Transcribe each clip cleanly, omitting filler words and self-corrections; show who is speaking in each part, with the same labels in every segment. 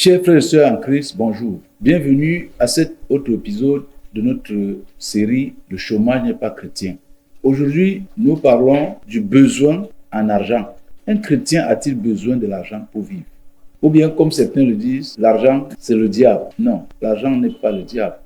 Speaker 1: Chers frères et sœurs en Christ, bonjour. Bienvenue à cet autre épisode de notre série « Le chômage n'est pas chrétien ». Aujourd'hui, nous parlons du besoin en argent. Un chrétien a-t-il besoin de l'argent pour vivre? Ou bien, comme certains le disent, l'argent, c'est le diable. Non, l'argent n'est pas le diable.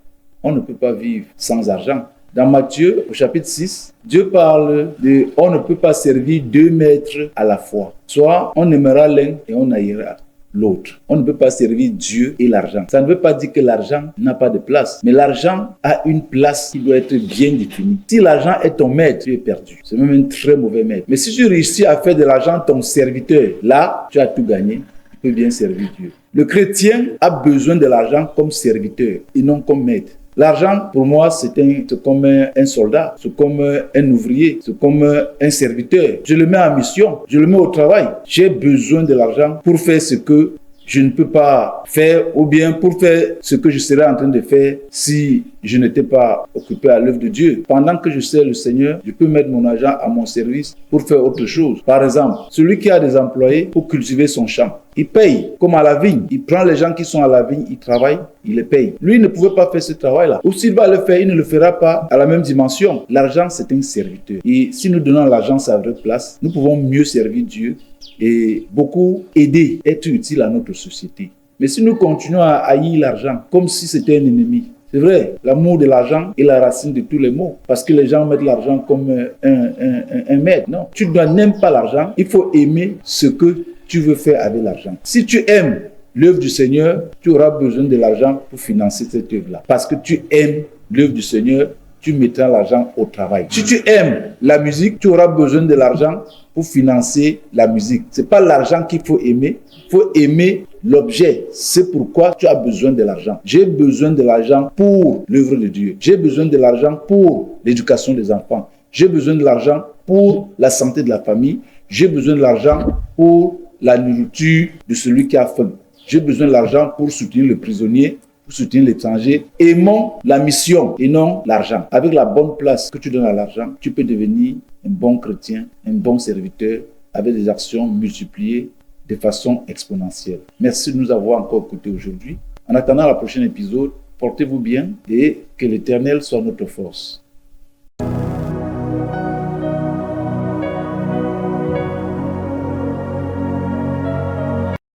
Speaker 1: On ne peut pas vivre sans argent. Dans Matthieu, au chapitre 6, Dieu parle de « on ne peut pas servir deux maîtres à la fois ». Soit on aimera l'un et on haïra l'autre. On ne peut pas servir Dieu et l'argent. Ça ne veut pas dire que l'argent n'a pas de place. Mais l'argent a une place qui doit être bien définie. Si l'argent est ton maître, tu es perdu. C'est même un très mauvais maître. Mais si tu réussis à faire de l'argent ton serviteur, là, tu as tout gagné. Tu peux bien servir Dieu. Le chrétien a besoin de l'argent comme serviteur et non comme maître. L'argent, pour moi, c'est comme un soldat, c'est comme un ouvrier, c'est comme un serviteur. Je le mets en mission, je le mets au travail. J'ai besoin de l'argent pour faire ce que je ne peux pas faire ou bien pour faire ce que je serais en train de faire si je n'étais pas occupé à l'œuvre de Dieu. Pendant que je sers le Seigneur, je peux mettre mon argent à mon service pour faire autre chose. Par exemple, celui qui a des employés pour cultiver son champ, il paye comme à la vigne. Il prend les gens qui sont à la vigne, il travaille, il les paye. Lui, il ne pouvait pas faire ce travail-là. Ou s'il va le faire, il ne le fera pas à la même dimension. L'argent, c'est un serviteur. Et si nous donnons l'argent à sa vraie place, nous pouvons mieux servir Dieu et beaucoup aider, être utile à notre société. Mais si nous continuons à haïr l'argent comme si c'était un ennemi, c'est vrai, l'amour de l'argent est la racine de tous les maux. Parce que les gens mettent l'argent comme un maître. Non, tu ne dois n'aimer pas l'argent. Il faut aimer ce que tu veux faire avec l'argent. Si tu aimes l'œuvre du Seigneur, tu auras besoin de l'argent pour financer cette œuvre-là. Parce que tu aimes l'œuvre du Seigneur, tu mettras l'argent au travail. Si tu aimes la musique, tu auras besoin de l'argent pour financer la musique. Ce n'est pas l'argent qu'il faut aimer. Il faut aimer l'objet. C'est pourquoi tu as besoin de l'argent. J'ai besoin de l'argent pour l'œuvre de Dieu. J'ai besoin de l'argent pour l'éducation des enfants. J'ai besoin de l'argent pour la santé de la famille. J'ai besoin de l'argent pour la nourriture de celui qui a faim. J'ai besoin de l'argent pour soutenir le prisonnier, pour soutenir l'étranger. Aimons la mission et non l'argent. Avec la bonne place que tu donnes à l'argent, tu peux devenir un bon chrétien, un bon serviteur, avec des actions multipliées de façon exponentielle. Merci de nous avoir encore écoutés aujourd'hui. En attendant le prochain épisode, portez-vous bien et que l'Éternel soit notre force.